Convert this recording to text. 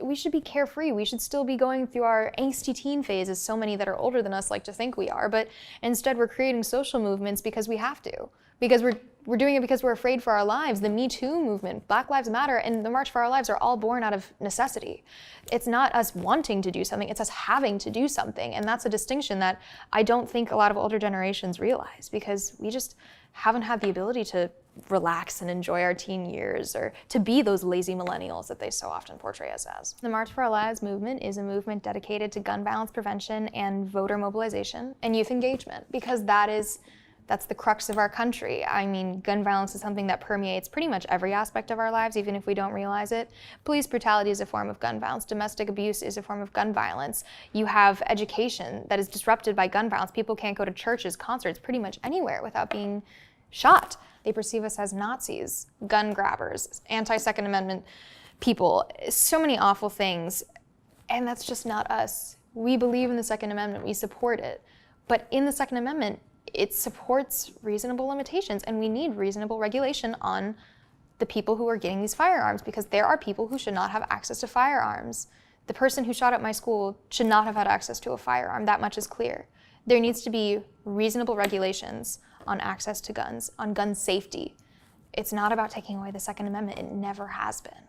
we should be carefree. We should still be going through our angsty teen phase, as so many that are older than us like to think we are, but instead we're creating social movements because we have to, because we're doing it because we're afraid for our lives. The Me Too movement, Black Lives Matter, and the March for Our Lives are all born out of necessity. It's not us wanting to do something, it's us having to do something, and that's a distinction that I don't think a lot of older generations realize, because we just haven't had the ability to relax and enjoy our teen years, or to be those lazy millennials that they so often portray us as. The March for Our Lives movement is a movement dedicated to gun violence prevention and voter mobilization and youth engagement, because that's the crux of our country. I mean, gun violence is something that permeates pretty much every aspect of our lives, even if we don't realize it. Police brutality is a form of gun violence. Domestic abuse is a form of gun violence. You have education that is disrupted by gun violence. People can't go to churches, concerts, pretty much anywhere without being shot. They perceive us as Nazis, gun grabbers, anti-Second Amendment people, so many awful things. And that's just not us. We believe in the Second Amendment, we support it. But in the Second Amendment, it supports reasonable limitations, and we need reasonable regulation on the people who are getting these firearms, because there are people who should not have access to firearms. The person who shot at my school should not have had access to a firearm. That much is clear. There needs to be reasonable regulations on access to guns, on gun safety. It's not about taking away the Second Amendment. It never has been.